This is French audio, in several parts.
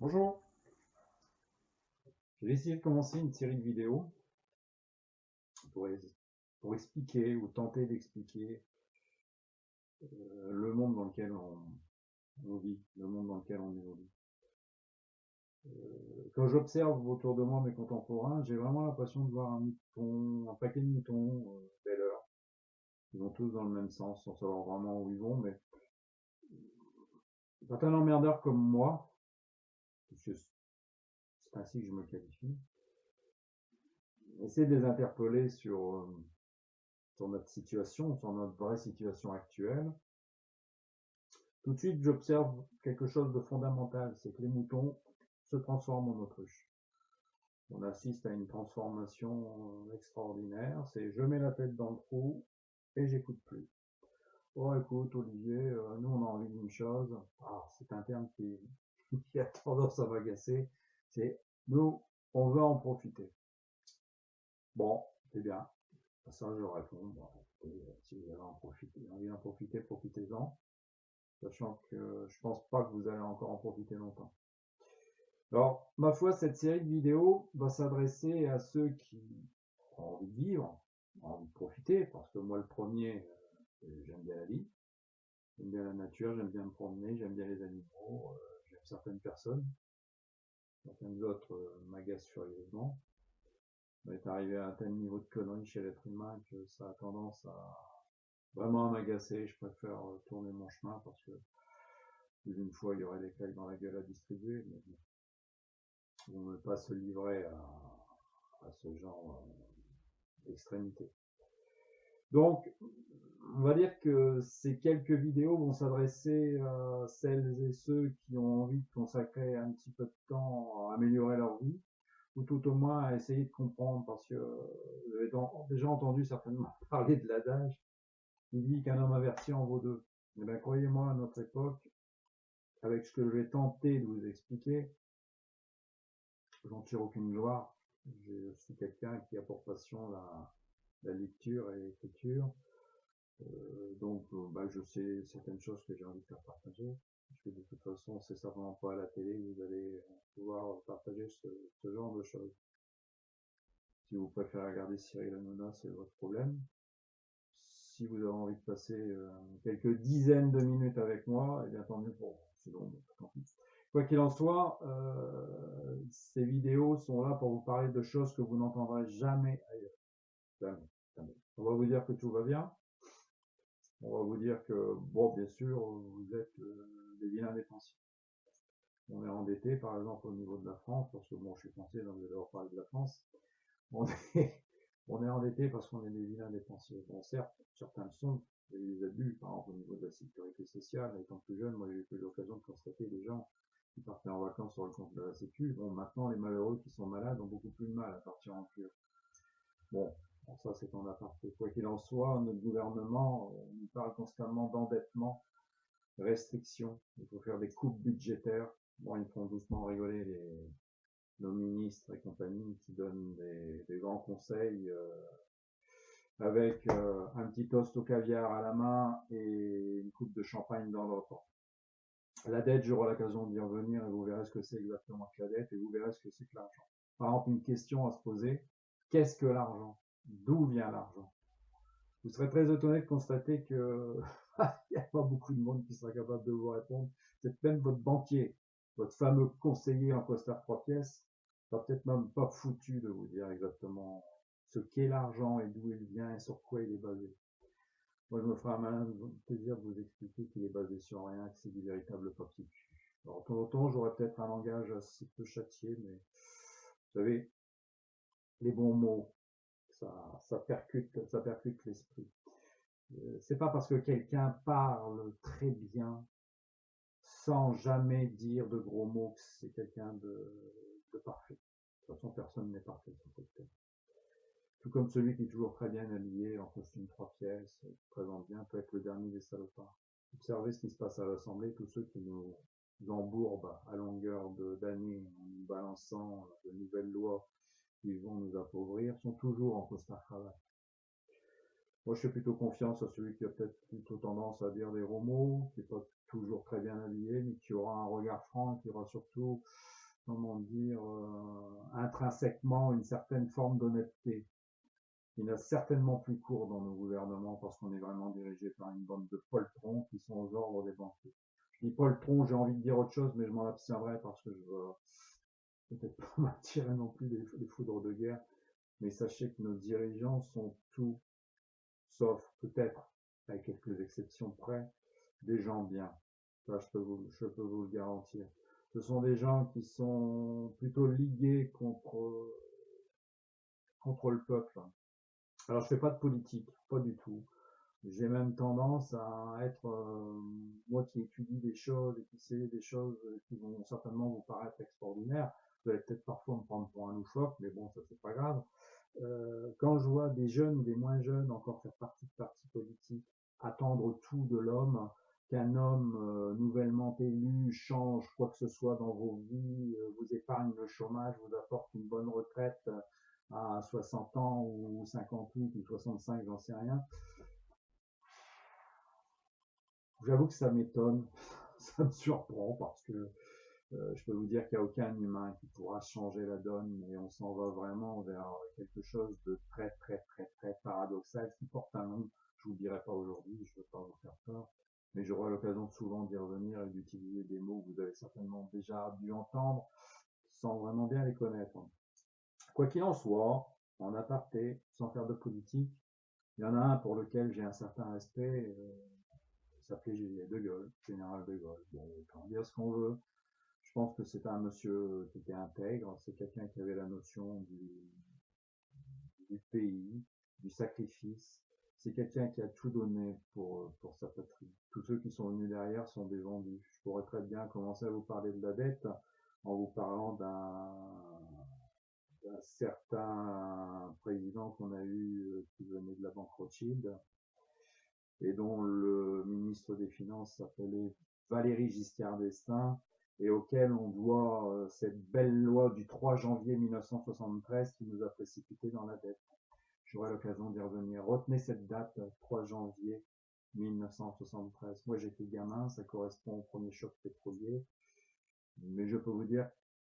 Bonjour, je vais essayer de commencer une série de vidéos pour, pour expliquer ou tenter d'expliquer le monde dans lequel on vit, le monde dans lequel on évolue. Quand j'observe autour de moi mes contemporains, j'ai vraiment l'impression de voir un mouton, un paquet de moutons, belle heure. Ils vont tous dans le même sens sans savoir vraiment où ils vont, mais quand un emmerdeur comme moi, puisque c'est ainsi que je me qualifie, essaie de les interpeller sur notre situation, sur notre vraie situation actuelle. Tout de suite, j'observe quelque chose de fondamental, c'est que les moutons se transforment en autruches. On assiste à une transformation extraordinaire, c'est je mets la tête dans le trou et j'écoute plus. Oh écoute Olivier, nous on a envie d'une chose, c'est un terme qui a tendance à m'agacer, c'est nous on veut en profiter. Bon, c'est bien, à ça je réponds, bon, si vous avez envie d'en profiter, profitez-en, sachant que je pense pas que vous allez encore en profiter longtemps. Alors, ma foi, cette série de vidéos va s'adresser à ceux qui ont envie de vivre, ont envie de profiter, parce que moi, le premier, j'aime bien la vie, j'aime bien la nature, j'aime bien me promener, j'aime bien les animaux, j'aime certaines personnes, certaines autres m'agacent furieusement. On est arrivé à un tel niveau de connerie chez l'être humain que ça a tendance à vraiment à m'agacer. Je préfère tourner mon chemin parce que plus d'une fois, il y aurait des claques dans la gueule à distribuer, mais on ne veut pas se livrer à ce genre d'extrémité. Donc, on va dire que ces quelques vidéos vont s'adresser à celles et ceux qui ont envie de consacrer un petit peu de temps à améliorer leur vie, ou tout au moins à essayer de comprendre, parce que vous avez déjà entendu certainement parler de l'adage, il dit qu'un homme averti en vaut deux. Eh bien, croyez-moi, à notre époque, avec ce que je vais tenter de vous expliquer, j'en tire aucune gloire. Je suis quelqu'un qui a pour passion la lecture et l'écriture. Donc, je sais certaines choses que j'ai envie de faire partager. Parce que de toute façon, c'est certainement pas à la télé que vous allez pouvoir partager ce genre de choses. Si vous préférez regarder Cyril Hanouna, c'est votre problème. Si vous avez envie de passer quelques dizaines de minutes avec moi, eh bien tant mieux pour vous. Sinon, tant pis. Quoi qu'il en soit, ces vidéos sont là pour vous parler de choses que vous n'entendrez jamais ailleurs. Jamais, jamais. On va vous dire que tout va bien. On va vous dire que, bon, bien sûr, vous êtes des vilains dépensiers. On est endetté, par exemple, au niveau de la France, parce que bon, je suis français, donc je vais leur parler de la France. On est, on est endetté parce qu'on est des vilains dépensiers. Bon, certes, certains le sont, il y a eu des abus, par exemple, au niveau de la sécurité sociale. Étant plus jeune, moi, j'ai eu l'occasion de constater des gens qui partaient en vacances sur le compte de la Sécu. Bon, maintenant, les malheureux qui sont malades ont beaucoup plus de mal à partir en cure. Bon, ça c'est en aparté. Quoi qu'il en soit, notre gouvernement nous parle constamment d'endettement, restrictions. Il faut faire des coupes budgétaires. Bon, ils font doucement rigoler nos ministres et compagnie qui donnent des grands conseils avec un petit toast au caviar à la main et une coupe de champagne dans l'autre. La dette, j'aurai l'occasion d'y revenir et vous verrez ce que c'est exactement que la dette et vous verrez ce que c'est que l'argent. Par exemple, une question à se poser, qu'est-ce que l'argent? D'où vient l'argent? Vous serez très étonné de constater que il n'y a pas beaucoup de monde qui sera capable de vous répondre. Peut-être même votre banquier, votre fameux conseiller en costard 3 pièces, sera peut-être même pas foutu de vous dire exactement ce qu'est l'argent et d'où il vient et sur quoi il est basé. Moi, je me ferai un malin plaisir de vous expliquer qu'il est basé sur rien, que c'est du véritable papier cul. Alors, de temps en temps, j'aurais peut-être un langage assez peu châtié, mais vous savez, les bons mots, ça percute l'esprit. C'est pas parce que quelqu'un parle très bien sans jamais dire de gros mots que c'est quelqu'un de parfait. De toute façon, personne n'est parfait sur cette terre. Tout comme celui qui est toujours très bien habillé en costume 3 pièces, qui présente bien, peut être le dernier des salopards. Observez ce qui se passe à l'Assemblée, tous ceux qui nous embourbent à longueur d'années en nous balançant de nouvelles lois qui vont nous appauvrir sont toujours en costard cravate. Moi, je fais plutôt confiance à celui qui a peut-être plutôt tendance à dire des gros mots, qui n'est pas toujours très bien habillé, mais qui aura un regard franc, qui aura surtout, comment dire, intrinsèquement une certaine forme d'honnêteté. Il n'a certainement plus cours dans nos gouvernements parce qu'on est vraiment dirigé par une bande de poltrons qui sont aux ordres des banquiers. Je dis poltron, j'ai envie de dire autre chose, mais je m'en abstiendrai parce que je veux peut-être pas m'attirer non plus des foudres de guerre. Mais sachez que nos dirigeants sont tout sauf peut-être, à quelques exceptions près, des gens bien. Ça, je peux vous le garantir. Ce sont des gens qui sont plutôt ligués contre le peuple. Alors, je fais pas de politique, pas du tout. J'ai même tendance à être, moi qui étudie des choses et qui sais des choses qui vont certainement vous paraître extraordinaires, vous allez peut-être parfois me prendre pour un loufoque, mais bon, ça c'est pas grave. Quand je vois des jeunes ou des moins jeunes encore faire partie de partis politiques, attendre tout de l'homme, qu'un homme nouvellement élu change quoi que ce soit dans vos vies, vous épargne le chômage, vous apporte une bonne retraite à 60 ans ou 58 ou 65, j'en sais rien. J'avoue que ça m'étonne, ça me surprend parce que je peux vous dire qu'il n'y a aucun humain qui pourra changer la donne, mais on s'en va vraiment vers quelque chose de très très très très paradoxal qui porte un nom. Je vous le dirai pas aujourd'hui, je ne veux pas vous faire peur, mais j'aurai l'occasion souvent d'y revenir et d'utiliser des mots que vous avez certainement déjà dû entendre sans vraiment bien les connaître. Quoi qu'il en soit, en aparté, sans faire de politique, il y en a un pour lequel j'ai un certain respect, il s'appelait De Gaulle, général De Gaulle. Bon, on peut en dire ce qu'on veut. Je pense que c'est un monsieur qui était intègre, c'est quelqu'un qui avait la notion du pays, du sacrifice. C'est quelqu'un qui a tout donné pour sa patrie. Tous ceux qui sont venus derrière sont des vendus. Je pourrais très bien commencer à vous parler de la dette en vous parlant d'un certain président qu'on a eu qui venait de la banque Rothschild et dont le ministre des Finances s'appelait Valéry Giscard d'Estaing et auquel on doit cette belle loi du 3 janvier 1973 qui nous a précipité dans la dette. J'aurai l'occasion d'y revenir. Retenez cette date, 3 janvier 1973. Moi j'étais gamin, ça correspond au premier choc pétrolier, mais je peux vous dire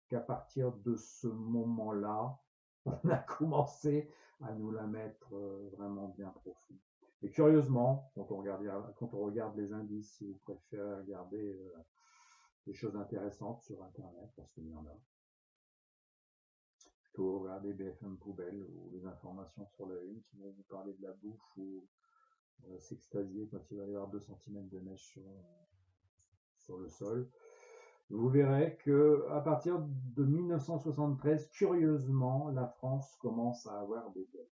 qu'à partir de ce moment-là, on a commencé à nous la mettre vraiment bien profond. Et curieusement, quand on regarde les indices, si vous préférez regarder des choses intéressantes sur Internet, parce qu'il y en a, plutôt regarder BFM Poubelle ou les informations sur la une qui vont vous parler de la bouffe ou s'extasier quand il va y avoir 2 cm de neige sur le sol. Vous verrez que à partir de 1973, curieusement, la France commence à avoir des dettes.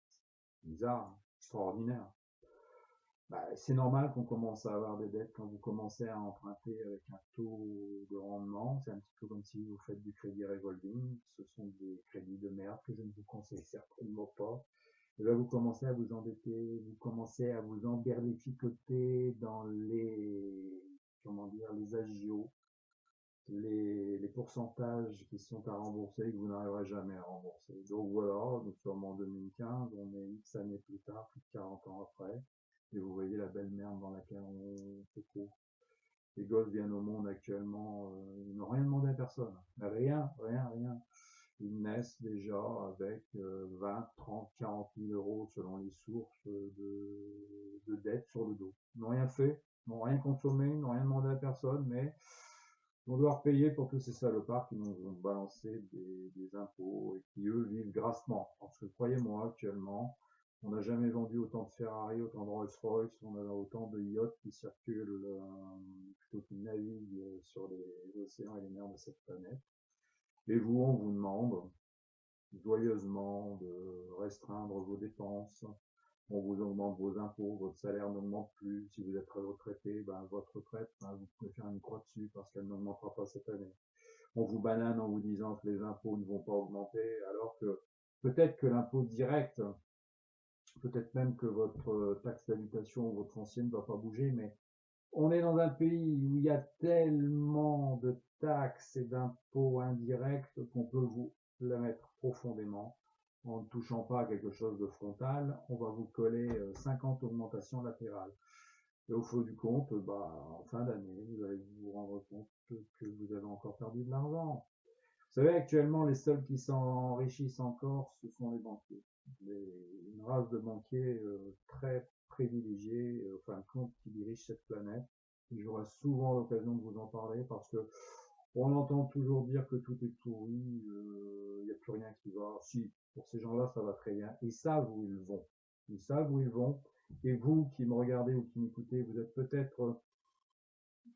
Bizarre, extraordinaire. Bah, c'est normal qu'on commence à avoir des dettes quand vous commencez à emprunter avec un taux de rendement. C'est un petit peu comme si vous faites du crédit revolving. Ce sont des crédits de merde que je ne vous conseille certainement pas. Et là, vous commencez à vous endetter, vous commencez à vous emberlificoter dans les agios, les pourcentages qui sont à rembourser et que vous n'arriverez jamais à rembourser. Donc voilà, nous sommes en 2015, on est X années plus tard, plus de 40 ans après, et vous voyez la belle merde dans laquelle on se trouve. Les gosses viennent au monde actuellement, ils n'ont rien demandé à personne. Rien, rien, rien. Ils naissent déjà avec 20, 30, 40 000 euros selon les sources de dettes sur le dos. Ils n'ont rien fait, n'ont rien consommé, n'ont rien demandé à personne, mais vont devoir payer pour tous ces salopards qui nous ont balancé des impôts et qui, eux, vivent grassement. Parce que croyez-moi, actuellement, on n'a jamais vendu autant de Ferrari, autant de Rolls-Royce, on a autant de yachts qui circulent plutôt qu'ils naviguent sur les océans et les mers de cette planète. Et vous, on vous demande joyeusement de restreindre vos dépenses. On vous augmente vos impôts, votre salaire n'augmente plus. Si vous êtes retraité, ben, votre retraite, ben, vous pouvez faire une croix dessus parce qu'elle n'augmentera pas cette année. On vous banane en vous disant que les impôts ne vont pas augmenter, alors que peut-être que l'impôt direct, peut-être même que votre taxe d'habitation ou votre foncier ne va pas bouger, mais on est dans un pays où il y a tellement de taxes et d'impôts indirects qu'on peut vous la mettre profondément. en ne touchant pas à quelque chose de frontal, on va vous coller 50 augmentations latérales. Et au fond du compte, en fin d'année, vous allez vous rendre compte que vous avez encore perdu de l'argent. Vous savez, actuellement, les seuls qui s'enrichissent encore, ce sont les banquiers. Une race de banquiers très privilégiés, au fin de compte, qui dirigent cette planète. J'aurai souvent l'occasion de vous en parler parce que on entend toujours dire que tout est pourri, il n'y a plus rien qui va. Si, pour ces gens-là, ça va très bien. Ils savent où ils vont. Ils savent où ils vont. Et vous qui me regardez ou qui m'écoutez, vous êtes peut-être,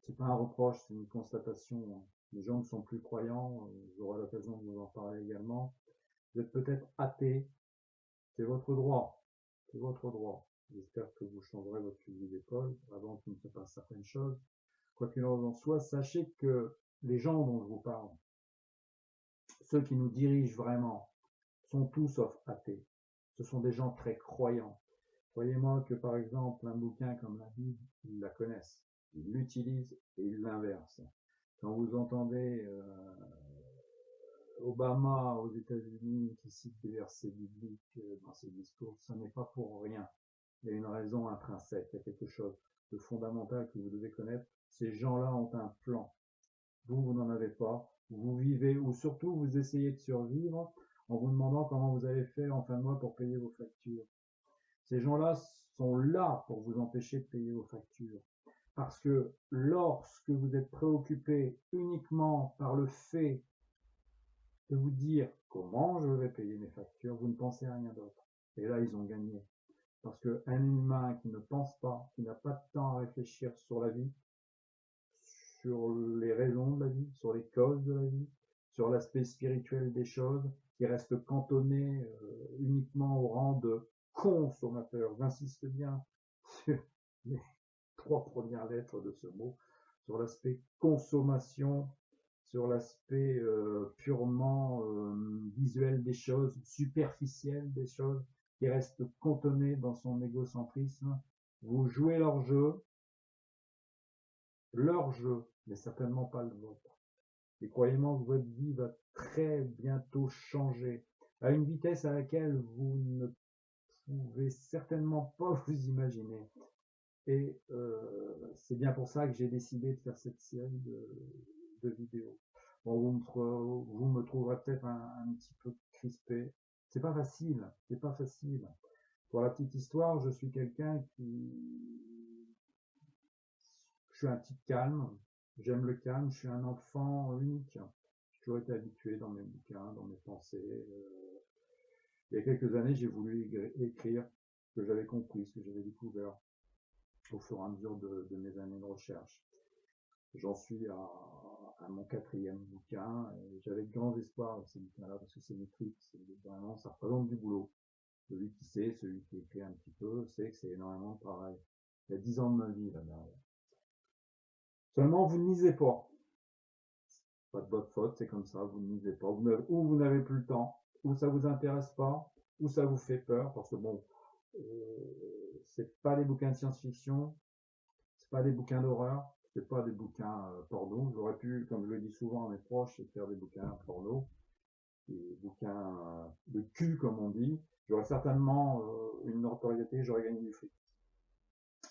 c'est pas un reproche, c'est une constatation. Les gens ne sont plus croyants, j'aurai l'occasion de vous en parler également. Vous êtes peut-être athée, c'est votre droit. C'est votre droit. J'espère que vous changerez votre fusil d'épaule avant qu'il ne se passe certaines choses. Quoi qu'il en soit, sachez que les gens dont je vous parle, ceux qui nous dirigent vraiment, sont tous sauf athées. Ce sont des gens très croyants. Croyez-moi que par exemple, un bouquin comme la Bible, ils la connaissent, ils l'utilisent et ils l'inversent. Quand vous entendez Obama aux États-Unis qui cite des versets bibliques dans ses discours, ce n'est pas pour rien. Il y a une raison intrinsèque, il y a quelque chose de fondamental que vous devez connaître. Ces gens-là ont un plan. Vous n'en avez pas. Vous vivez, ou surtout vous essayez de survivre en vous demandant comment vous allez faire en fin de mois pour payer vos factures. Ces gens-là sont là pour vous empêcher de payer vos factures. Parce que lorsque vous êtes préoccupé uniquement par le fait de vous dire comment je vais payer mes factures, vous ne pensez à rien d'autre. Et là, ils ont gagné. Parce qu'un humain qui ne pense pas, qui n'a pas de temps à réfléchir sur la vie, sur les raisons de la vie, sur les causes de la vie, sur l'aspect spirituel des choses, qui reste cantonné uniquement au rang de consommateur. J'insiste bien sur les 3 premières lettres de ce mot, sur l'aspect consommation, sur l'aspect purement visuel des choses, superficiel des choses, qui reste cantonné dans son égocentrisme. Vous jouez leur jeu, mais certainement pas le vôtre. Et croyez-moi que votre vie va très bientôt changer à une vitesse à laquelle vous ne pouvez certainement pas vous imaginer. Et c'est bien pour ça que j'ai décidé de faire cette série de vidéos. Bon, vous me trouverez peut-être un petit peu crispé. C'est pas facile, c'est pas facile. Pour la petite histoire, je suis quelqu'un je suis un type calme, j'aime le calme, je suis un enfant unique. J'ai toujours été habitué dans mes bouquins, dans mes pensées. Il y a quelques années, j'ai voulu écrire ce que j'avais compris, ce que j'avais découvert au fur et à mesure de mes années de recherche. J'en suis à mon 4e bouquin et j'avais de grands espoirs avec ces bouquins-là parce que c'est métrique, vraiment, ça représente du boulot. Celui qui sait, celui qui écrit un petit peu, sait que c'est énormément de travail. Il y a 10 ans de ma vie là derrière. Seulement, vous ne lisez pas. Pas de votre faute, c'est comme ça, vous ne lisez pas. Ou vous n'avez plus le temps, ou ça vous intéresse pas, ou ça vous fait peur, parce que bon, c'est pas des bouquins de science-fiction, c'est pas des bouquins d'horreur, c'est pas des bouquins porno. J'aurais pu, comme je le dis souvent à mes proches, faire des bouquins porno, des bouquins de cul, comme on dit. J'aurais certainement une notoriété, j'aurais gagné du fric.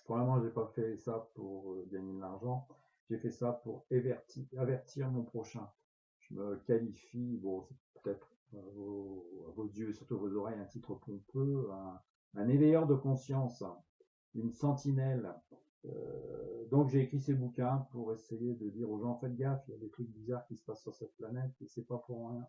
Probablement, j'ai pas fait ça pour gagner de l'argent. J'ai fait ça pour avertir mon prochain. Je me qualifie, bon, c'est peut-être à vos yeux et surtout vos oreilles un titre pompeux, un éveilleur de conscience, une sentinelle. Donc j'ai écrit ces bouquins pour essayer de dire aux gens, faites gaffe, il y a des trucs bizarres qui se passent sur cette planète et c'est pas pour rien.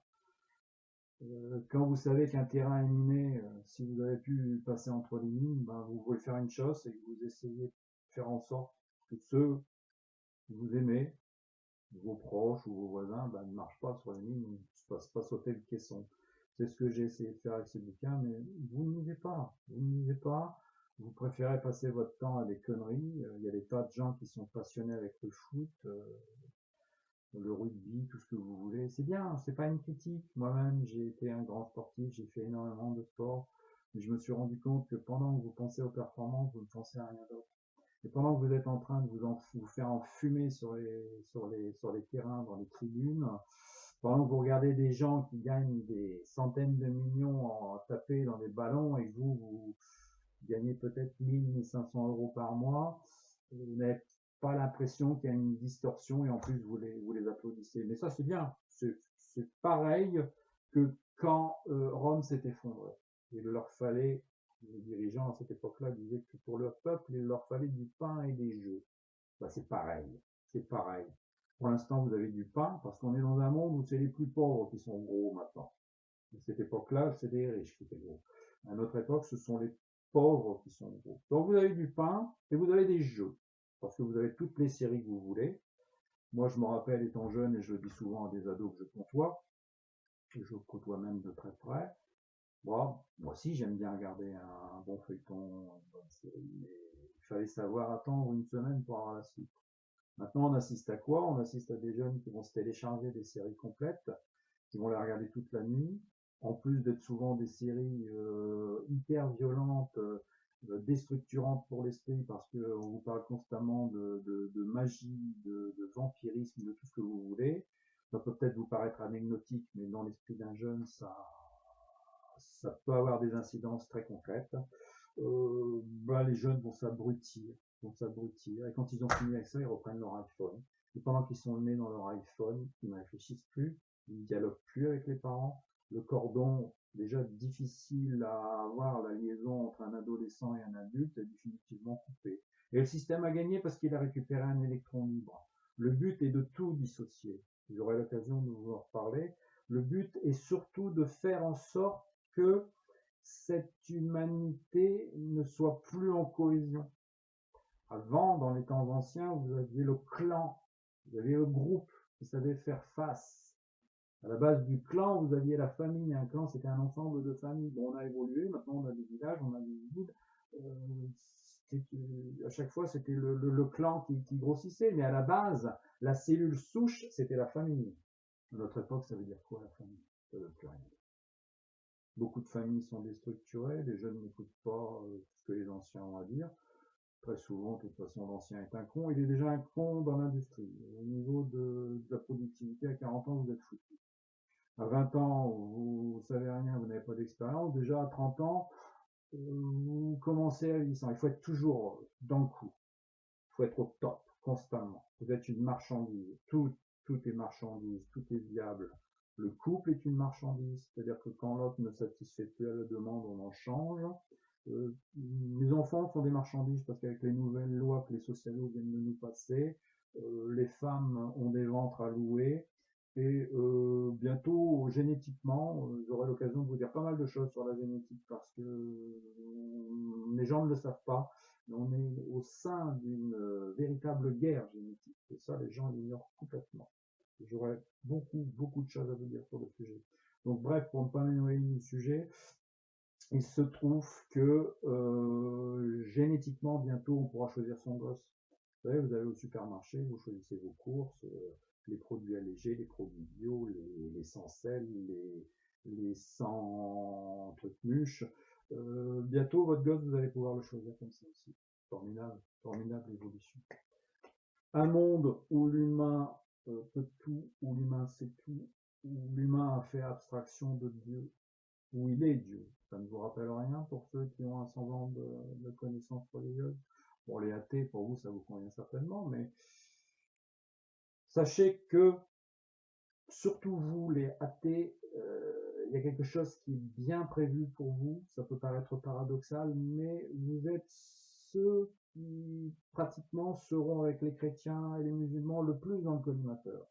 Quand vous savez qu'un terrain est miné, si vous avez pu passer entre les mines, vous pouvez faire une chose, c'est que vous essayez de faire en sorte que ceux que vous aimez, vos proches ou vos voisins, ne marchent pas sur les mines, ne se passent pas sauter le caisson. C'est ce que j'ai essayé de faire avec ces bouquins, mais vous ne lisez pas. Vous ne lisez pas. Vous préférez passer votre temps à des conneries. Il y a des tas de gens qui sont passionnés avec le foot, le rugby, tout ce que vous voulez. C'est bien, c'est pas une critique. Moi-même, j'ai été un grand sportif, j'ai fait énormément de sport, mais je me suis rendu compte que pendant que vous pensez aux performances, vous ne pensez à rien d'autre. Et pendant que vous êtes en train de vous faire enfumer sur les terrains, dans les tribunes, Pendant que vous regardez des gens qui gagnent des centaines de millions en taper dans des ballons et que vous gagnez peut-être 1 000, 1 500 € par mois, vous n'avez pas l'impression qu'il y a une distorsion et en plus vous les applaudissez. Mais ça c'est bien, c'est pareil que quand Rome s'est effondrée. Il leur fallait, les dirigeants à cette époque-là disaient que pour leur peuple, il leur fallait du pain et des jeux. Bah, c'est pareil, c'est pareil. Pour l'instant, vous avez du pain parce qu'on est dans un monde où c'est les plus pauvres qui sont gros maintenant. À cette époque-là, c'est les riches qui étaient gros. À notre époque, ce sont les pauvres qui sont gros. Donc vous avez du pain et vous avez des jeux parce que vous avez toutes les séries que vous voulez. Moi, je me rappelle étant jeune et je le dis souvent à des ados que je côtoie, et je côtoie même de très près. Moi aussi, j'aime bien regarder un bon feuilleton, une bonne série, mais il fallait savoir attendre une semaine pour avoir la suite. Maintenant, on assiste à quoi? On assiste à des jeunes qui vont se télécharger des séries complètes, qui vont les regarder toute la nuit, en plus d'être souvent des séries hyper violentes, déstructurantes pour l'esprit, parce qu'on vous parle constamment de magie, de vampirisme, de tout ce que vous voulez. Ça peut peut-être vous paraître anecdotique, mais dans l'esprit d'un jeune, ça peut avoir des incidences très concrètes. Les jeunes vont s'abrutir, et quand ils ont fini avec ça, ils reprennent leur iPhone. Et pendant qu'ils sont nés dans leur iPhone, ils ne réfléchissent plus, ils ne dialoguent plus avec les parents. Le cordon, déjà difficile à avoir, la liaison entre un adolescent et un adulte, est définitivement coupée. Et le système a gagné parce qu'il a récupéré un électron libre. Le but est de tout dissocier. J'aurai l'occasion de vous en reparler. Le but est surtout de faire en sorte que cette humanité ne soit plus en cohésion. Avant, dans les temps anciens, vous aviez le clan, vous aviez le groupe qui savait faire face. À la base du clan, vous aviez la famille. Un clan, c'était un ensemble de familles. Bon, on a évolué, maintenant on a des villages, on a des villes. À chaque fois, c'était le clan qui grossissait, mais à la base, la cellule souche, c'était la famille. À notre époque, ça veut dire quoi la famille? Ça veut plus rien. Beaucoup de familles sont déstructurées, les jeunes n'écoutent pas ce que les anciens ont à dire. Très souvent, de toute façon, l'ancien est un con, il est déjà un con dans l'industrie. Au niveau de la productivité, à 40 ans, vous êtes foutu. À 20 ans, vous savez rien, vous n'avez pas d'expérience. Déjà à 30 ans, vous commencez à vieillir. Il faut être toujours dans le coup. Il faut être au top, constamment. Vous êtes une marchandise. Tout est marchandise, tout est viable. Le couple est une marchandise, c'est-à-dire que quand l'autre ne satisfait plus à la demande, on en change. Les enfants sont des marchandises parce qu'avec les nouvelles lois que les socialos viennent de nous passer, les femmes ont des ventres à louer. Et bientôt, génétiquement, j'aurai l'occasion de vous dire pas mal de choses sur la génétique parce que les gens ne le savent pas. Mais on est au sein d'une véritable guerre génétique. Et ça, les gens l'ignorent complètement. J'aurais beaucoup de choses à vous dire sur le sujet. Donc bref, pour ne pas m'éloigner du sujet, il se trouve que génétiquement, bientôt, on pourra choisir son gosse. Vous savez, vous allez au supermarché, vous choisissez vos courses, les produits allégés, les produits bio, les sans sel, les sans trucs mûches. Bientôt, votre gosse, vous allez pouvoir le choisir comme ça aussi. Formidable, formidable évolution. Un monde où l'humain peut tout, où l'humain sait tout, où l'humain a fait abstraction de Dieu, où il est Dieu. Ça ne vous rappelle rien pour ceux qui ont un semblant de connaissance religieuse? Pour les athées, pour vous, ça vous convient certainement, mais sachez que, surtout vous, les athées, il y a quelque chose qui est bien prévu pour vous. Ça peut paraître paradoxal, mais vous êtes ceux qui, pratiquement, seront avec les chrétiens et les musulmans le plus dans le collimateur.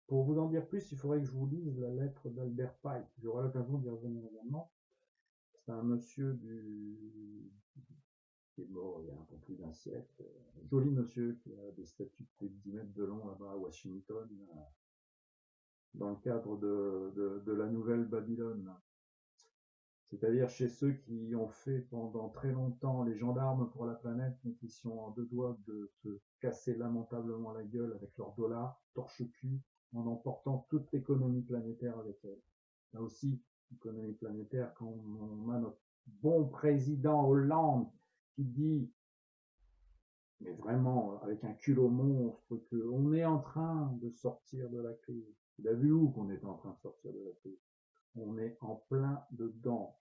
Pour vous en dire plus, il faudrait que je vous lise la lettre d'Albert Pike. J'aurai l'occasion d'y revenir également. C'est un monsieur qui est mort il y a un peu plus d'un siècle. Un joli monsieur qui a des statues de plus de 10 mètres de long là-bas à Washington, dans le cadre de la nouvelle Babylone. C'est-à-dire chez ceux qui ont fait pendant très longtemps les gendarmes pour la planète, mais qui sont en deux doigts de se casser lamentablement la gueule avec leurs dollars, torche-cul, en emportant toute l'économie planétaire avec elle. Là aussi, l'économie planétaire, quand on a notre bon président Hollande qui dit, mais vraiment avec un culot monstre, qu'on est en train de sortir de la crise. Il a vu où qu'on était en train de sortir de la crise? On est en plein dedans.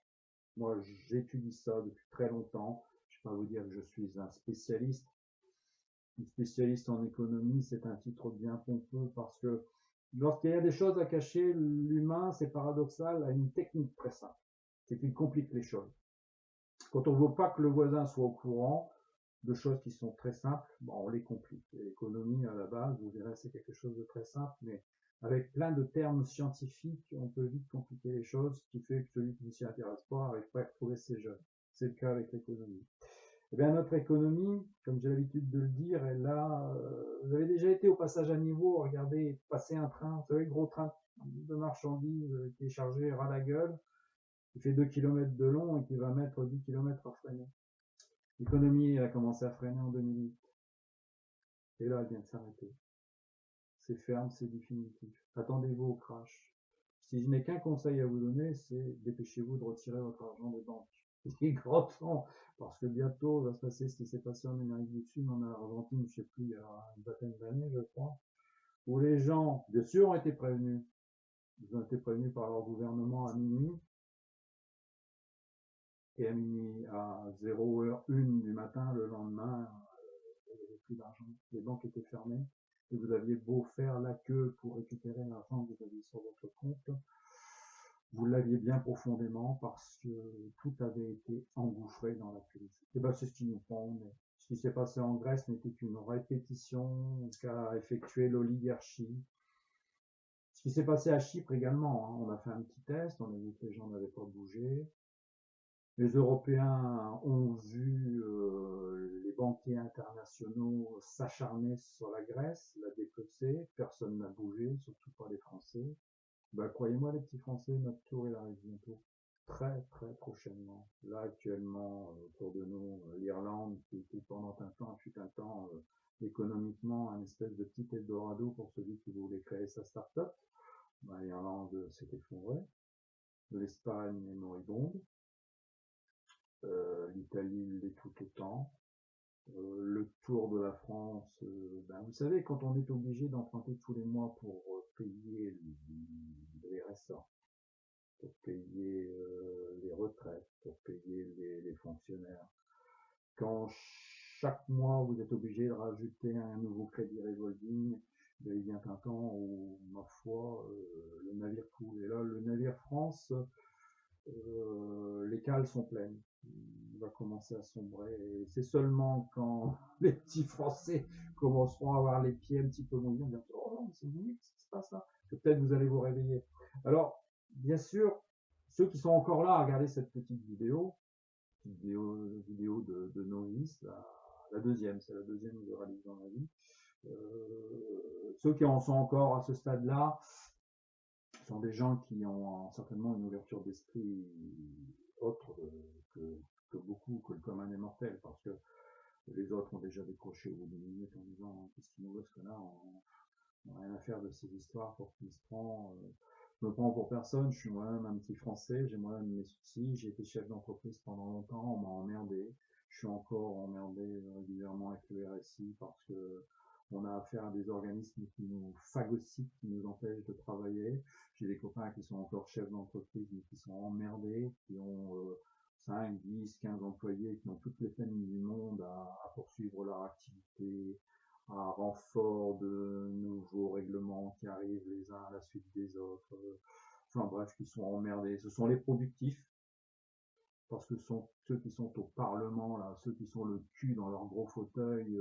Moi, j'étudie ça depuis très longtemps. Je ne vais pas vous dire que je suis un spécialiste. Un spécialiste en économie, c'est un titre bien pompeux parce que lorsqu'il y a des choses à cacher, l'humain, c'est paradoxal, a une technique très simple. C'est qu'il complique les choses. Quand on ne veut pas que le voisin soit au courant de choses qui sont très simples, bon, on les complique. Et l'économie, à la base, vous verrez, c'est quelque chose de très simple, mais avec plein de termes scientifiques, on peut vite compliquer les choses, ce qui fait que celui qui ne s'y intéresse pas n'arrive pas à trouver ses jeunes. C'est le cas avec l'économie. Eh bien, notre économie, comme j'ai l'habitude de le dire, elle a, vous avez déjà été au passage à niveau, regardez, passer un train, vous savez, le gros train de marchandises qui est chargé ras la gueule, qui fait 2 km de long et qui va mettre 10 km à freiner. L'économie, elle a commencé à freiner en 2008. Et là, elle vient de s'arrêter. C'est ferme, c'est définitif. Attendez-vous au crash. Si je n'ai qu'un conseil à vous donner, c'est dépêchez-vous de retirer votre argent des banques. Il est grand temps, parce que bientôt va se passer ce qui s'est passé en Amérique du Sud, en Argentine, je ne sais plus, il y a une vingtaine d'années, je crois, où les gens, bien sûr, ont été prévenus. Ils ont été prévenus par leur gouvernement à minuit, et à minuit, à 0h01 du matin, le lendemain, il n'y avait plus d'argent. Les banques étaient fermées, et vous aviez beau faire la queue pour récupérer l'argent que vous aviez sur votre compte, vous l'aviez bien profondément parce que tout avait été engouffré dans la crise. Et ben, c'est ce qui nous prend au nez. Ce qui s'est passé en Grèce n'était qu'une répétition qu'a effectué l'oligarchie. Ce qui s'est passé à Chypre également, hein. On a fait un petit test, on a vu que les gens n'avaient pas bougé. Les Européens ont vu les banquiers internationaux s'acharner sur la Grèce, la dépecer, personne n'a bougé, surtout pas les Français. Bah, croyez-moi, les petits Français, notre tour, il arrive bientôt. Très, très prochainement. Là, actuellement, autour de nous, l'Irlande, qui était pendant un temps, fut un temps, économiquement, un espèce de petit Eldorado pour celui qui voulait créer sa start-up. Bah, l'Irlande s'est effondrée. L'Espagne est moribonde. L'Italie l'est tout autant. Le tour de la France, ben, vous savez, quand on est obligé d'emprunter tous les mois pour payer les RSA, pour payer les retraites, pour payer les fonctionnaires, quand chaque mois vous êtes obligé de rajouter un nouveau crédit revolving, il vient un temps où, ma foi, le navire coule. Et là, le navire France, les cales sont pleines. Il va commencer à sombrer. Et c'est seulement quand les petits Français commenceront à avoir les pieds un petit peu mouillés, on va dire, oh non, c'est mouillé, qu'est-ce qui se passe là? Que peut-être vous allez vous réveiller. Alors, bien sûr, ceux qui sont encore là à regarder cette petite vidéo de novice, la deuxième, c'est la deuxième que je réalise dans ma vie. Ceux qui en sont encore à ce stade-là sont des gens qui ont certainement une ouverture d'esprit autre que beaucoup, que le commun des mortels, parce que les autres ont déjà décroché au bout d'une minute en disant qu'est-ce qu'il nous veut ce connard, on n'a rien à faire de ces histoires pour qui se prend. Je me prends pour personne, je suis moi-même un petit Français, j'ai moi-même mes soucis, j'ai été chef d'entreprise pendant longtemps, on m'a emmerdé, je suis encore emmerdé régulièrement avec le RSI parce que on a affaire à des organismes qui nous phagocytent, qui nous empêchent de travailler. J'ai des copains qui sont encore chefs d'entreprise mais qui sont emmerdés, qui ont 5, 10, 15 employés, qui ont toutes les peines du monde à poursuivre leur activité, à renfort de nouveaux règlements qui arrivent les uns à la suite des autres. Enfin bref, qui sont emmerdés. Ce sont les productifs, parce que ce sont ceux qui sont au Parlement, là, ceux qui sont le cul dans leur gros fauteuil,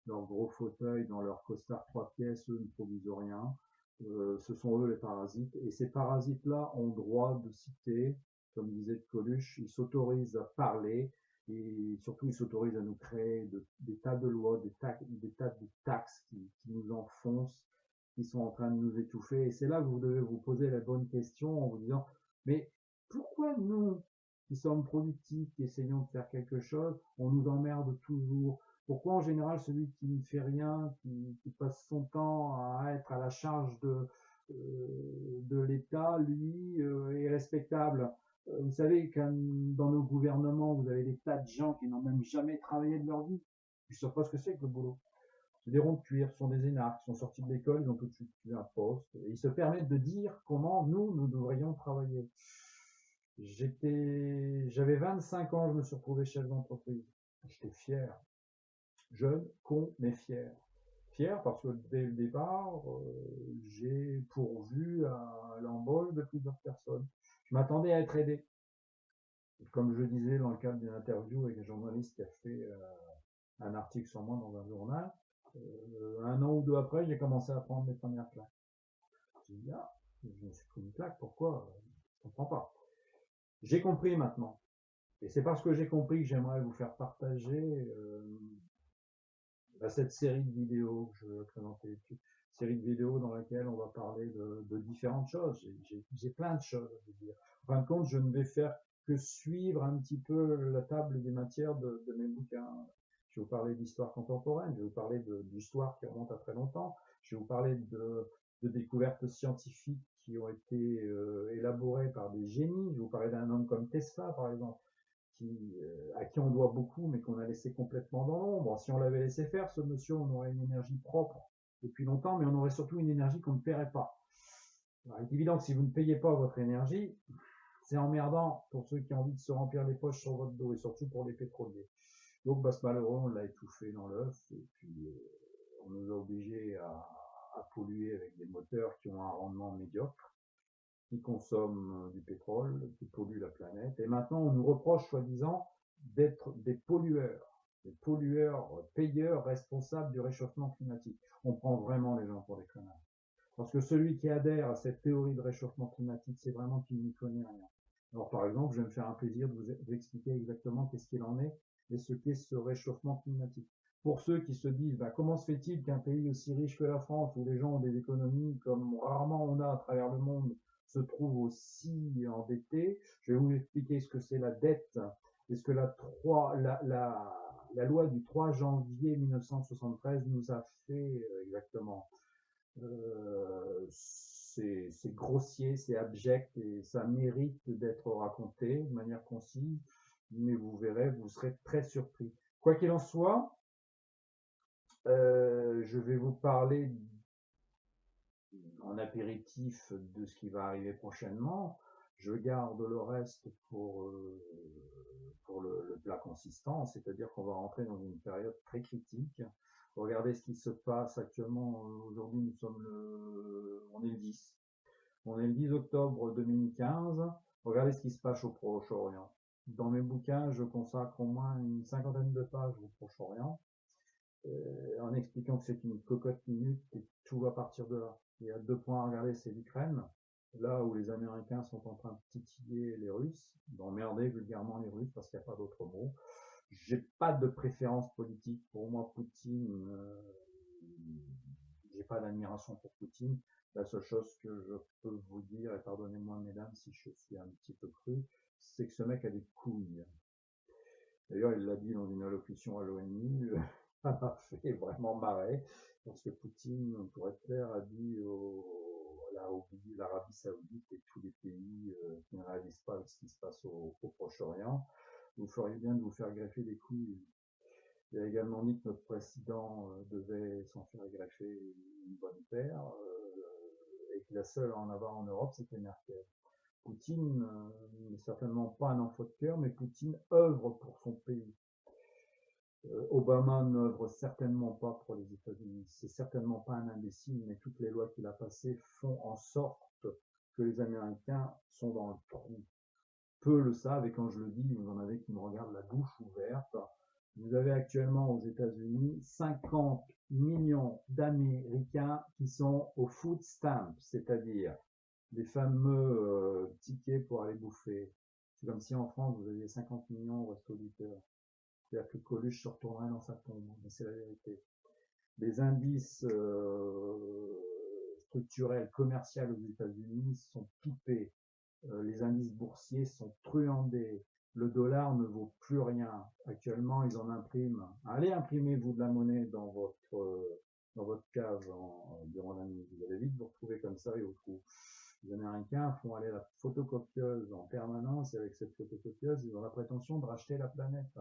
dans leur costard 3 pièces, eux ne produisent rien. Ce sont eux les parasites. Et ces parasites-là ont droit de citer, comme disait Coluche, ils s'autorisent à parler, et surtout ils s'autorisent à nous créer des tas de lois, des tas de taxes qui nous enfoncent, qui sont en train de nous étouffer. Et c'est là que vous devez vous poser la bonne question en vous disant, mais pourquoi nous, qui sommes productifs, qui essayons de faire quelque chose, on nous emmerde toujours? Pourquoi en général celui qui ne fait rien, qui passe son temps à être à la charge de l'État, lui, est respectable? Vous savez, quand dans nos gouvernements, vous avez des tas de gens qui n'ont même jamais travaillé de leur vie. Ils ne savent pas ce que c'est que le boulot. C'est des ronds de cuir, ce sont des énarques, ils sont sortis de l'école, ils ont tout de suite eu un poste, et ils se permettent de dire comment nous devrions travailler. J'avais 25 ans, je me suis retrouvé chef d'entreprise. J'étais fier. Jeune, con, mais fier. Fier parce que dès le départ, j'ai pourvu à l'embauche de plusieurs personnes. Je m'attendais à être aidé. Comme je le disais dans le cadre d'une interview avec un journaliste qui a fait un article sur moi dans un journal, un an ou deux après, j'ai commencé à prendre mes premières claques. Je me dis, ah, je me suis pris une claque, pourquoi? Je comprends pas. J'ai compris maintenant. Et c'est parce que j'ai compris que j'aimerais vous faire partager cette série de vidéos que je vais présenter. Une série de vidéos dans laquelle on va parler de différentes choses. J'ai plein de choses à vous dire. En fin de compte, je ne vais faire que suivre un petit peu la table des matières de mes bouquins. Je vais vous parler d'histoire contemporaine, je vais vous parler d'histoire qui remonte à très longtemps, je vais vous parler de découvertes scientifiques qui ont été élaborées par des génies, je vais vous parler d'un homme comme Tesla, par exemple, à qui on doit beaucoup, mais qu'on a laissé complètement dans l'ombre. Si on l'avait laissé faire, ce monsieur, on aurait une énergie propre depuis longtemps, mais on aurait surtout une énergie qu'on ne paierait pas. Alors, il est évident que si vous ne payez pas votre énergie, c'est emmerdant pour ceux qui ont envie de se remplir les poches sur votre dos, et surtout pour les pétroliers. Donc, ce malheureux, on l'a étouffé dans l'œuf, et puis on nous a obligés à polluer avec des moteurs qui ont un rendement médiocre, qui consomment du pétrole, qui polluent la planète. Et maintenant, on nous reproche, soi-disant, d'être des pollueurs payeurs, responsables du réchauffement climatique. On prend vraiment les gens pour des connards. Parce que celui qui adhère à cette théorie de réchauffement climatique, c'est vraiment qu'il n'y connaît rien. Alors, par exemple, je vais me faire un plaisir de vous expliquer exactement qu'est-ce qu'il en est et ce qu'est ce réchauffement climatique. Pour ceux qui se disent, comment se fait-il qu'un pays aussi riche que la France, où les gens ont des économies comme rarement on a à travers le monde, se trouve aussi endetté? Je vais vous expliquer ce que c'est la dette et ce que la loi du 3 janvier 1973 nous a fait exactement. C'est grossier, c'est abject et ça mérite d'être raconté de manière concise, mais vous verrez, vous serez très surpris. Quoi qu'il en soit, je vais vous parler en apéritif de ce qui va arriver prochainement. Je garde le reste pour le plat consistant, c'est-à-dire qu'on va rentrer dans une période très critique. Regardez ce qui se passe actuellement. Aujourd'hui, on est le 10. On est le 10 octobre 2015. Regardez ce qui se passe au Proche-Orient. Dans mes bouquins, je consacre au moins une cinquantaine de pages au Proche-Orient, en expliquant que c'est une cocotte minute et que tout va partir de là. Il y a deux points à regarder, c'est l'Ukraine, là où les Américains sont en train de titiller les Russes, d'emmerder vulgairement les Russes parce qu'il n'y a pas d'autre mot. J'ai pas de préférence politique. Pour moi, Poutine, j'ai pas d'admiration pour Poutine. La seule chose que je peux vous dire, et pardonnez-moi mesdames si je suis un petit peu cru, c'est que ce mec a des couilles. D'ailleurs, il l'a dit dans une allocution à l'ONU, ça m'a fait vraiment marrer, parce que Poutine, pour être clair, a dit l'Arabie Saoudite et tous les pays qui ne réalisent pas ce qui se passe au Proche-Orient, vous feriez bien de vous faire greffer des couilles. Il a également dit que notre président devait s'en faire greffer une bonne paire, et que la seule à en avoir en Europe, c'était Merkel. Poutine n'est certainement pas un enfant de cœur, mais Poutine œuvre pour son pays. Obama n'œuvre certainement pas pour les États-Unis. C'est certainement pas un imbécile, mais toutes les lois qu'il a passées font en sorte que les Américains sont dans le trou. Peu le savent, et quand je le dis, vous en avez qui me regardent la bouche ouverte. Vous avez actuellement aux États-Unis 50 millions d'Américains qui sont au food stamp, c'est-à-dire les fameux tickets pour aller bouffer. C'est comme si en France vous aviez 50 millions au resto du cœur. C'est-à-dire que Coluche se retournerait dans sa tombe, mais c'est la vérité. Les indices structurels, commerciaux aux États-Unis sont pipés. Les indices boursiers sont truandés. Le dollar ne vaut plus rien. Actuellement, ils en impriment. Allez, imprimez-vous de la monnaie dans votre cave durant la nuit. Vous allez vite vous retrouver comme ça et au trou. Les Américains font aller la photocopieuse en permanence et avec cette photocopieuse, ils ont la prétention de racheter la planète.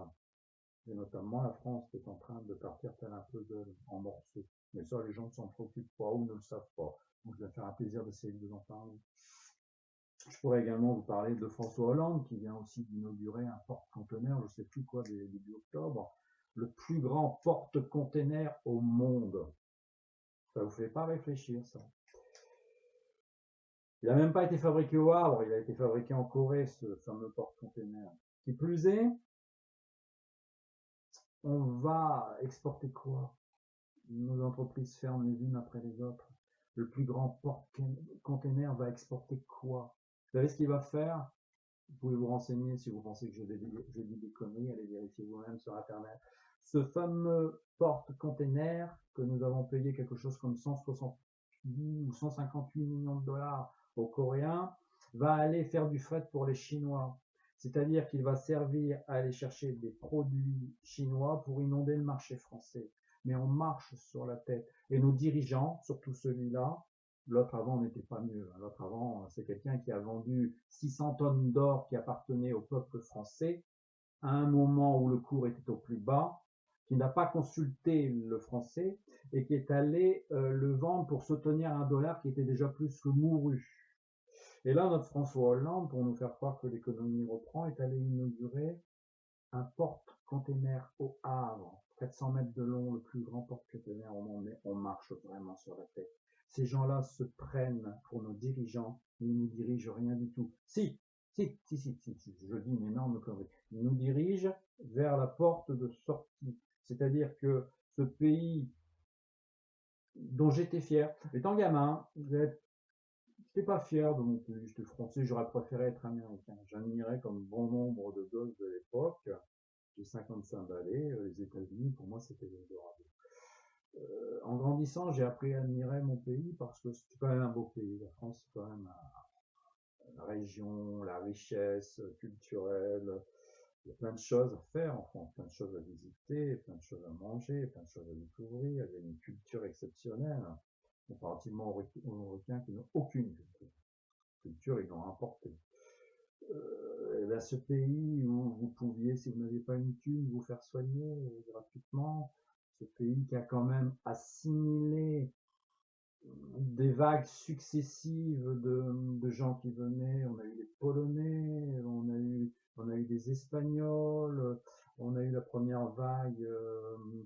et notamment la France qui est en train de partir tel un puzzle en morceaux. Mais ça, les gens ne s'en préoccupent pas ou ne le savent pas. Donc, je vais faire un plaisir d'essayer de vous en parler. Je pourrais également vous parler de François Hollande qui vient aussi d'inaugurer un porte-conteneur, je ne sais plus quoi, début octobre, le plus grand porte-conteneur au monde. Ça vous fait pas réfléchir, ça? Il n'a même pas été fabriqué au Havre, il a été fabriqué en Corée, ce fameux porte-conteneur. Qui plus est, on va exporter quoi? Nos entreprises ferment les unes après les autres. Le plus grand porte-conteneur va exporter quoi? Vous savez ce qu'il va faire? Vous pouvez vous renseigner si vous pensez que je dis des conneries, allez vérifier vous-même sur Internet. Ce fameux porte-conteneur que nous avons payé quelque chose comme 168 ou 158 millions de dollars aux Coréens va aller faire du fret pour les Chinois. C'est-à-dire qu'il va servir à aller chercher des produits chinois pour inonder le marché français. Mais on marche sur la tête. Et nos dirigeants, surtout celui-là, l'autre avant n'était pas mieux. L'autre avant, c'est quelqu'un qui a vendu 600 tonnes d'or qui appartenait au peuple français à un moment où le cours était au plus bas, qui n'a pas consulté le français et qui est allé le vendre pour soutenir un dollar qui était déjà plus que mouru. Et là, notre François Hollande, pour nous faire croire que l'économie reprend, est allé inaugurer un porte-container au Havre, 400 mètres de long, le plus grand porte-container au monde, mais on marche vraiment sur la tête. Ces gens-là se prennent pour nos dirigeants, mais ils ne dirigent rien du tout. Si, je dis une énorme connerie. Ils nous dirigent vers la porte de sortie. C'est-à-dire que ce pays dont j'étais fier, étant gamin, j'étais pas fier de mon pays, j'étais français, j'aurais préféré être américain. J'admirais comme bon nombre de gosses de l'époque. J'ai 55 balais, les États-Unis, pour moi, c'était l'Eldorado. En grandissant, j'ai appris à admirer mon pays parce que c'est quand même un beau pays. La France, c'est quand même la région, la richesse culturelle. Il y a plein de choses à faire en France, plein de choses à visiter, plein de choses à manger, plein de choses à découvrir. Il y a une culture exceptionnelle, comparativement aux Américains qui n'ont aucune culture. Culture, ils l'ont importée. Là, ce pays où vous pouviez, si vous n'aviez pas une thune, vous faire soigner gratuitement, ce pays qui a quand même assimilé des vagues successives de gens qui venaient. On a eu les Polonais, on a eu des Espagnols, on a eu la première vague,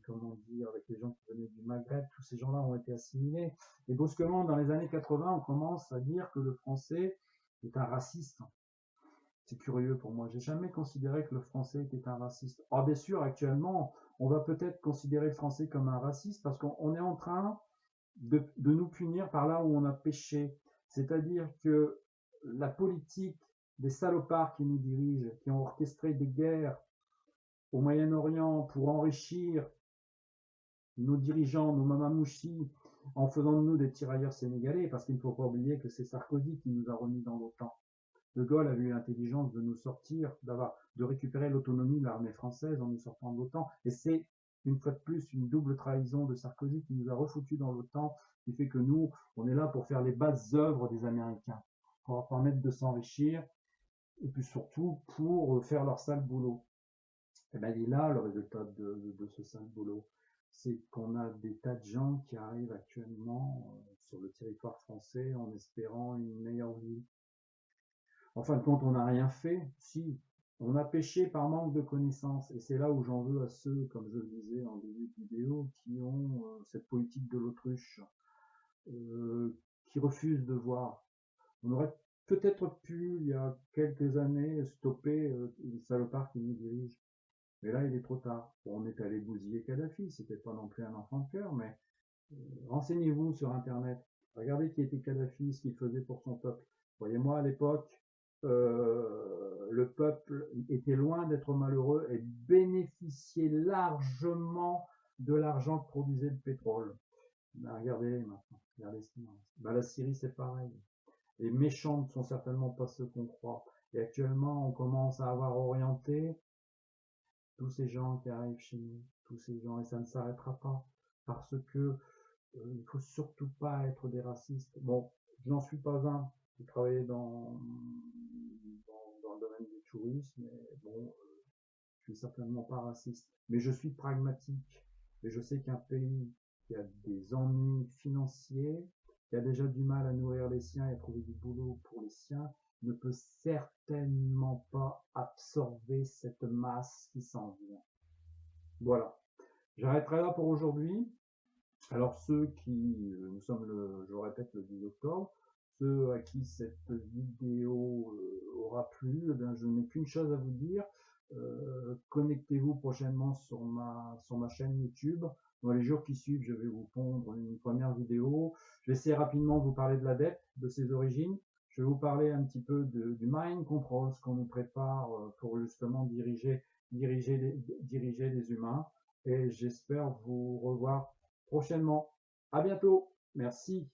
comment dire, avec les gens qui venaient du Maghreb. Tous ces gens-là ont été assimilés. Et brusquement, dans les années 80, on commence à dire que le français est un raciste. C'est curieux pour moi. J'ai jamais considéré que le français était un raciste. Ah, bien sûr, actuellement, on va peut-être considérer le français comme un raciste parce qu'on est en train de nous punir par là où on a péché. C'est-à-dire que la politique des salopards qui nous dirigent, qui ont orchestré des guerres au Moyen-Orient pour enrichir nos dirigeants, nos mamamouchis, en faisant de nous des tirailleurs sénégalais, parce qu'il ne faut pas oublier que c'est Sarkozy qui nous a remis dans l'OTAN. De Gaulle a eu l'intelligence de nous sortir, de récupérer l'autonomie de l'armée française en nous sortant de l'OTAN. Et c'est, une fois de plus, une double trahison de Sarkozy qui nous a refoutus dans l'OTAN, qui fait que nous, on est là pour faire les bases œuvres des Américains, pour leur permettre de s'enrichir, et puis surtout pour faire leur sale boulot. Et bien, il est là le résultat de ce sale boulot. C'est qu'on a des tas de gens qui arrivent actuellement sur le territoire français en espérant une meilleure vie. En fin de compte, on n'a rien fait. Si, on a péché par manque de connaissances. Et c'est là où j'en veux à ceux, comme je le disais en début de vidéo, qui ont cette politique de l'autruche, qui refusent de voir. On aurait peut-être pu, il y a quelques années, stopper les salopards qui nous dirigent. Mais là, il est trop tard. Bon, on est allé bousiller Kadhafi, c'était pas non plus un enfant de cœur, mais renseignez-vous sur Internet. Regardez qui était Kadhafi, ce qu'il faisait pour son peuple. Voyez-moi, à l'époque, le peuple était loin d'être malheureux et bénéficiait largement de l'argent que produisait le pétrole. Ben, regardez maintenant, regardez ce ben, la Syrie, c'est pareil. Les méchants ne sont certainement pas ceux qu'on croit. Et actuellement, on commence à avoir orienté tous ces gens qui arrivent chez nous, tous ces gens, et ça ne s'arrêtera pas, parce que il ne faut surtout pas être des racistes. Bon, je n'en suis pas un. J'ai travaillé dans le domaine du tourisme, mais bon, Je suis certainement pas raciste, mais je suis pragmatique. Et je sais qu'un pays qui a des ennuis financiers, qui a déjà du mal à nourrir les siens et à trouver du boulot pour les siens, ne peut certainement pas absorber cette masse qui s'en vient. Voilà. J'arrêterai là pour aujourd'hui. Alors ceux qui, nous sommes je répète, le 10 octobre, ceux à qui cette vidéo aura plu, eh bien, je n'ai qu'une chose à vous dire. Connectez-vous prochainement sur ma chaîne YouTube. Dans les jours qui suivent, je vais vous pondre une première vidéo. Je vais essayer rapidement de vous parler de la dette, de ses origines. Je vais vous parler un petit peu du mind control, ce qu'on nous prépare pour justement diriger les humains. Et j'espère vous revoir prochainement. À bientôt. Merci.